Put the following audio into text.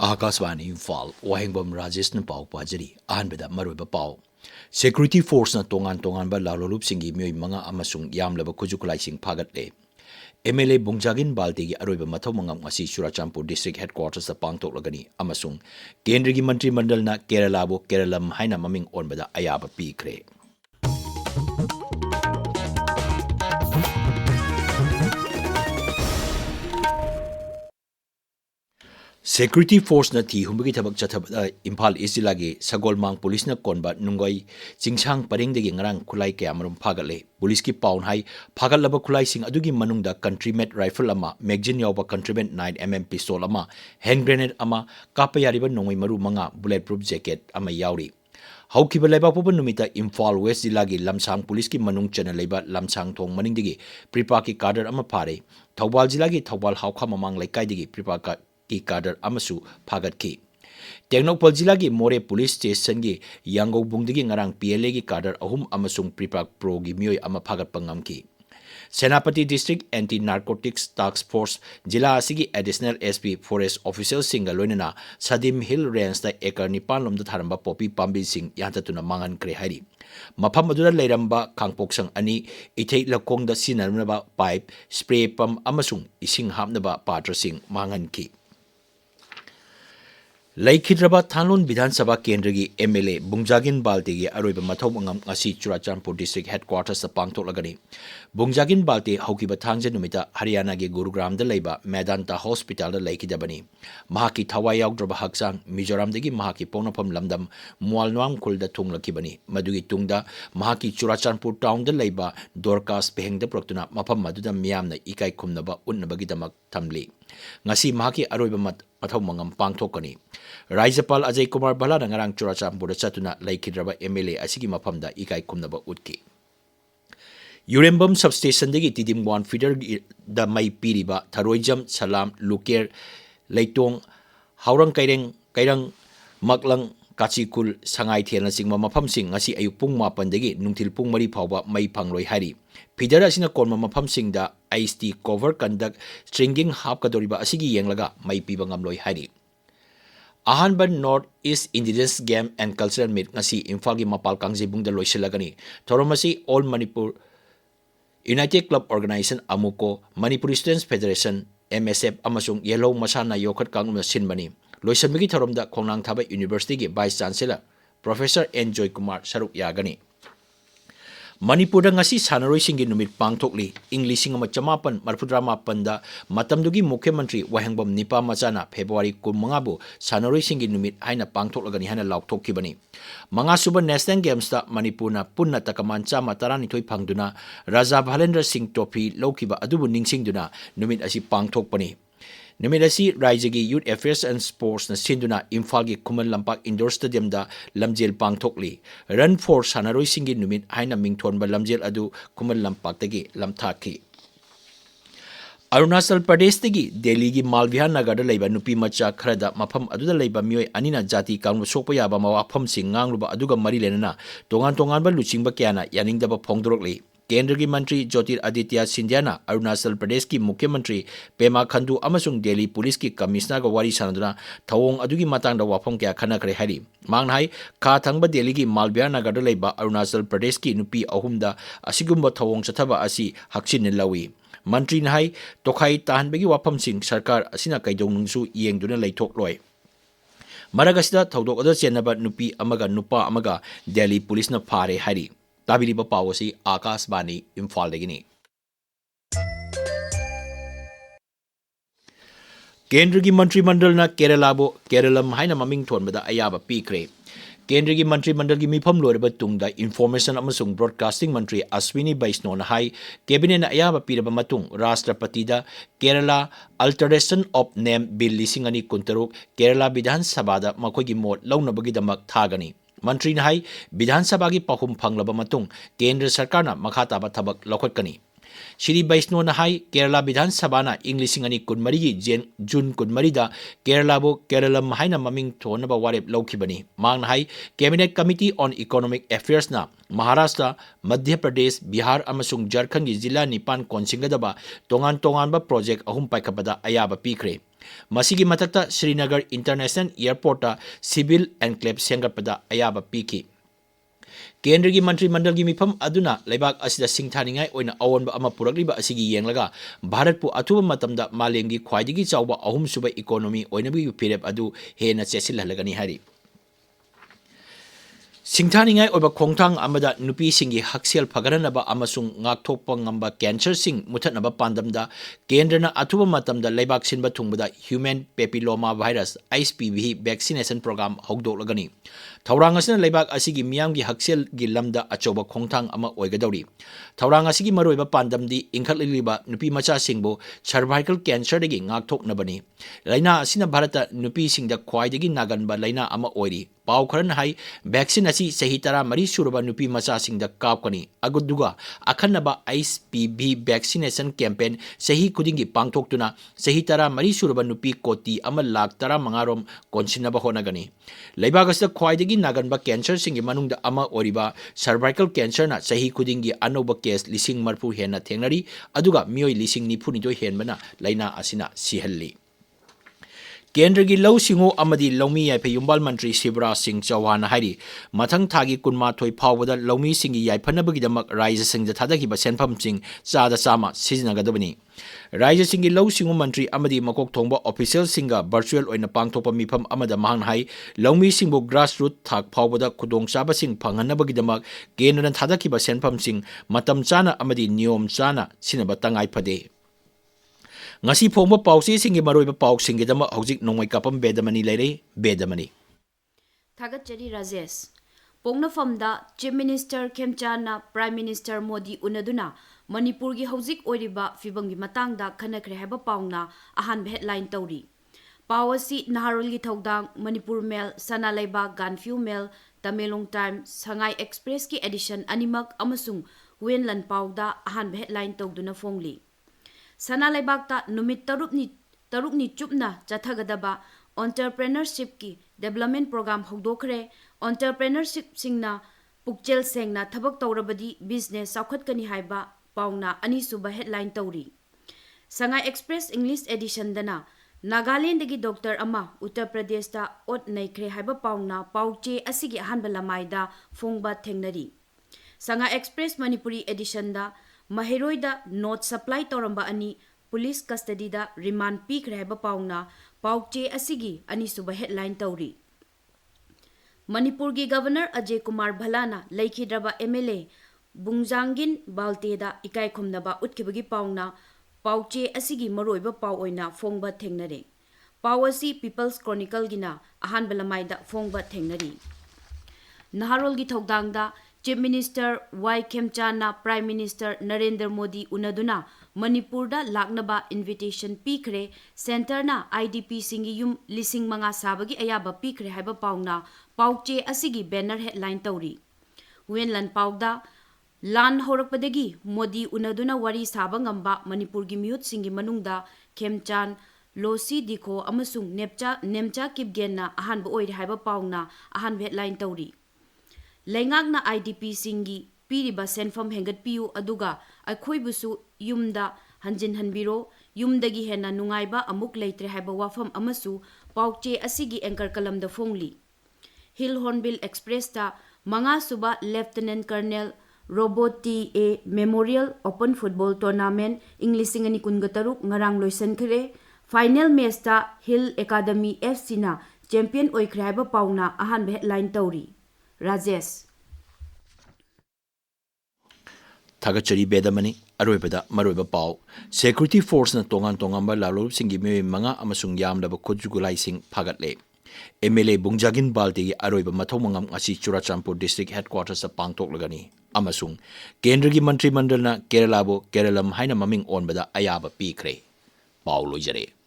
आकाशवाणी इम्फाल वाहेंगबम राजेश न पाव पाजरी अहनबदा मरोइबा पाव security force न तोंगान तोंगानबा लालोलुप सिंगी मियोय मंगा अमसुंग यामलबा खुजुखुलाइसिंग फागतले एमएलए बुंगजागिन बाल्टी की अरोइबा मथौ मंगम ngasi चुराचांपुर डिस्ट्रिक्ट हेडक्वार्टर्स पांगथोकलगनी अमसुंग केंद्र की मंत्री मंडल न केरलाबो Keralam हाइना ममिंग ओनबदा अयाबा पीखरे Security Force na thi humbagi thabak chathabada Imphal East Jilagi Sagolmang Police na konba nungoi chingchang paringdagi ngarang khulai kayamarum phagale Police ki paun hai phagalaba khulai sing adugi manungda country made rifle ama magazine yawba countryman 9mm pistol ama hand grenade ama kapa yariba nongoi maru manga bulletproof jacket ama yauri Haukiba leba popa numita Imphal West Jilagi Lamsang Police ki manung chana leba Lamsang thong maningdagi pripa ki kader ama phare Thawbal Jilagi Thawbal hawkha mamang laikai digi pripa की cadre अमसु फागत की टेक्नोपल जिला की मोरे police station की यांगो बुंगदगी ngarang PLA की cadre अहुम अमसुंग प्रिपाक pro की मियोय अमा फागत पंगम की सेनापति district anti narcotics task force जिला असिगी एडिशनल एसपी फॉरेस्ट ऑफिसर सिंग लोइनना सदिम हिल रेंज दा एकर निपान लोमदा थारंबा पॉपी पाम्बी सिंग याततुना मांगन क्रे हारी मफम अदुदा लेरंबा खांगपोक्संग अनि इथै लकोंगदा सिनरनबा पाइप स्प्रे पंप अमसुंग इसिंग हापनबा पात्र सिंग मांगन की Laikhidraba Thanlon Vidhan Sabha Kendra ki MLA Bungjagin Balte ki aroiba mathau mangam ngasi Churachandpur District Headquarters ta pangthoklagani Bungjagin Balte haukiba thangje numita Haryana ki Gurugram da leiba Medanta Hospital da laikhidabani mahaki thawai yaugdraba hakchang Mizoram dagi mahaki ponapam lamdam Mualnwam khul da thunglakibani madugi tungda mahaki Churachandpur town da leiba Dorcas Peheng da proktuna mafam maduda miyamna ikai khumnaba unnabagi damak thamli ngasi mahaki aroiba mathau mangam pangthokani Raijapal Ajay Kumar Bala ngarang Churachandpur chatuna laikhidraba MLA asigi mafamda ikai khumnaba utki Urembam substation dagi tidim 1 feeder da mai piriba Tharoijam Salam Luker Leitong Haurang Kairang Maklang Kachikul Sangai Thiana singma mafam sing ngasi ayuk pung 8 dagi nungthil pung 3 phawba mai phangloi hari Feeder asina konma mafam sing da IST cover conduct stringing half kadoriba asigi yenglaga mai piba ngamloi hari Ahanban North East Indigenous Game and Cultural Meet ngasi Imphal gi mapal kangjibung da loisilagani Thoromasi All Manipur United Club Organization Amuko Manipuri Students Federation MSF amasung Yellow Masana Yokhat Kangum Sinbani loisamigi thoromda Khongnang Thaba University gi Vice Chancellor Professor N Joy Kumar Saruk Yagani Manipur ngasi sanaroi singi numit pangthokli English singa chamapan marfudra mapan da matamdugi Mukhyamantri Wahengbam Nipa Machana February 15 bu sanaroi singi numit haina pangthoklagani hana laukthokibani manga suba National Games da Manipur na punna takamancha matarani thoi phangduna Raja Bhalendra Singh Trophy laukiba adubu ningsingduna numit asi pangthokpani Numidasi Raijagi Youth Affairs and Sports na sinduna Imphal gi Kuman Lampak Indoor Stadium da Lamjel pangthokli Run for Sanaroi Singi numit haina mingthon ba Lamjel adu Kuman Lampak tagi lamthaki Arunachal Pradesh tagi Delhi gi Malviya Nagar da leiba nupi macha kharada mafam aduda leiba mioi anina jati kanglu sokpa yaba mawafam sing ngangluba aduga mari lenana tongan ba luchingba kyana yaningdaba phongdorokli केंद्र की मंत्री ज्योतिरादित्य सिंधिया ना अरुणाचल प्रदेश की मुख्यमंत्री Pema Khandu अमसुंग Delhi police की commissioner का वारी सानदुना थवोंग अदुगी मातांग दा वाफम क्या खनखरे हरी मांग हाई खा थंगबा दिल्ली की मालविया नगर दा लेबा अरुणाचल प्रदेश की नुपी अहुमदा असिगुम्बा थवोंग चथबा असि हक्सिन लवी मंत्री नाई तोखाई ताहनबगी वाफम सिंह सरकार असिना कैदोंनुंगसु येंगदुना लेथोकलोय मरगसिदा थौदोक अदा चेनबा नुपी अमगा नुपा अमगा दिल्ली पुलिस न फारे हरी ताबिलिबा पावसी आकाशवाणी इम्फाल देगिनी केंद्र की मंत्रिमंडल ना केरलम हाइना ममिंग थोनबदा अयाबा पीखरे केंद्र की मंत्रिमंडल की मिफम लोरबा तुंगदा इंफॉर्मेशन अमसुंग ब्रॉडकास्टिंग मंत्री अश्विनी वैष्णव ना हाई कैबिनेट ना अयाबा पीरबा मतुंग राष्ट्रपति दा Kerala alteration of name bill लिसिंगनी कुंतरुक केरला विधानसभा दा मखोगी मोट लौनबगी दमक थागनी मंत्री ने विधानसभा की पहुम फंगलब केंद्र सरकार मखा ताबा थबक लौखटकनी Shri Baisnona Hai, Kerala Bidhan Sabana, English Ingani Kunmari, June Kunmarida, Kerala Bo, Keralam Haina Maming Tonaba Warep Lokibani, Mang Hai, Cabinet Committee on Economic Affairs na, Maharashtra, Madhya Pradesh, Bihar Amasung Jharkhand Zilla Nipan Konsingadaba, Tongan ba project ahum paikapada ayaba pikre. Masigi matakta Srinagar International Airport civil enclave sengatpada ayaba piki. Kendrigi Mantri Mandalgi Mipam Aduna, Lebak Asida Singthaningai, or Awan Amapuragriba Asigi Yanglaga, Bharat Pu Atuba Matamda Malengi, Quaidigi Chauba, Ahum Suba economy, or Nabi Pirep Adu, Hena Cecil Halagani Hari. Singthaningai over Kongtang Amada Nupi Singi Haxial Pagaranaba Amasung Ngaktopa Ngamba Cancer Sing Mutanaba Pandamda Kendrana Atuba Matamda Lebak Sinba Tumbada Human Papilloma Virus HPV vaccination program Hogdo Lagani. Taurangasina Lebak Asigi Miamgi Haxial Gilamda Achoba Kongtang Ama Oigadori. Taurangasigi Maroiba Pandamdi Inkaliliba Nupi Macha Singbo cervical cancer degi Ngaktok Nabani. Laina Asina Bharata Nupi Sing the Quaidigi Naganba Laina Ama Oiri. Pau Karan Hai vaccine asi Sahitara Mari Suraba Nupi Macha Sing the Kapkani Aguduga Akanaba HPV vaccination campaign Sahi Kudingi Pangtoktuna Sahitara Mari Suraba Nupi Koti Ama Laktara Mangarom Konsinaba Honagani Lebagas the Quaidigi Naganba cancer Singi Manung the Ama Oriba cervical cancer na Sahi Kudingi Anoba case Lising Marpu Hena Tenari Aduga Mioi Lising Nipunito Henbana Laina Asina Sihelli. Kendragi Lau Singo Amadi Lomi Yaipe Yumbal Mantri Sibra Singh Chauhan Hari, Matang Tagi Kunma Toy Powada Lomi Singi Yaipanabagidamak Rise Sing the Tadaki Basenpam Sing, Sada Sama, Sizinagadabani. Rise Singi Lau Singo Mantri Amadi Makok Tomba Official Singer, Virtual in a Pangtopa Mipam Amada Mahan Hai, Lomi Singbo Grassroot Tag Powada Kudong Saba Sing Panganabagidamak, Gain and Tadaki Basenpam Sing, Matam Chana Amadi Niom Chana, Sinabatangai Pade. Ngasi Poma Pausi Singi Maroiba Pau Singidama Hojik Nongmeikapam Bedamani Lady, Bedamani. Thagachari Rajesh. Pongna Famda, Chief Minister Khemchana, Prime Minister Modi Unaduna, Manipuri Hojik Oriba, Fibangi Matangda, Kanakre Heba Pauna, Ahan headline Tauri. Pawasi Naharuli Togdang, Manipur Mail, Sana Leba, Ganfu Mail, Tamelong Times, Sangai Express ki edition Animak Amasung, Wenlan Pauda, Ahan headline Togduna Fongli. Sana Lebakta Numit Tarukni Chupna Chathagadaba Entrepreneurship ki Development Program Hogdokre Entrepreneurship Singna Pukchel Sengna Thabak Taurabadi Business Saukhatkani Haiba Pauna Anisuba headline Tauri Sangai Express English edition dana Nagaland dagi Dr. Ama Uttar Pradesh ta Ot Naikre Haiba Pauna Pauche Asigi Hanbalamaida Fongba Tengnari Sangai Express Manipuri edition da Mahiroida not supply Toramba ani police custody da remand peak rehaba pauna pauche asigi ani suba headline tauri. Manipur gi Governor Ajay Kumar Bhalana laikhidraba MLA Bungjangin Balte da ikai khumnaba utkibagi pauna pauche asigi maroiba pau oina fongba thengnare. Pawasi People's Chronicle gina ahan balamaida fongba thengnari. Naharol gi thogdangda Chief Minister Y. Khemchana, Prime Minister Narendra Modi Unaduna, Manipurda Laknaba invitation pikre, Center na IDP Singi Yum Lising Manga Sabagi Ayaba pikre Haiba Pauna, Pauche Asigi banner headline Tauri. Wenlan Pauda, Lan Horakpadagi, Modi Unaduna Wari Sabangamba, Manipur Gimut Singi Manungda, Khemchan, Losi Diko Amasung Nemcha Kibgena, Ahan Boy Haiba Pauna, Ahan headline Tauri. Lengagna IDP Singi, Piriba Senfam Hengat Piu Aduga, Akhoibusu, Yumda, Hanjin Hanbiro, Yumdagi Hena Nungaiba, Amuk Laitre Haiba Wafam Amasu, Pauche Asigi Anchor Kalam the Fongli. Hill Hornbill Express ta, Manga Suba Lieutenant Colonel Roboti A Memorial Open Football Tournament, Englising and Kungataruk, Ngarang Loisan Kere, Final Mesta Hill Academy FC na, Champion Oikraiba Pauna, Ahan headline Tauri. Rajesh. Thagachari Bedamani, Aroibada, Maroiba Pau, Security Force na Tongan Tongamba Lalo Singi Manga Amasung Yam Laba Kujugulaising Pagatle. MLA Bungjagin Balti Aroiba Matomangam Asi Churachampur District Headquarters of Pangtok Lagani, Amasung, Kendragi Mantri Mandalna, Keralabo, Keralam Haina Maming on Bada Ayaba Pikre. Paulo Jare.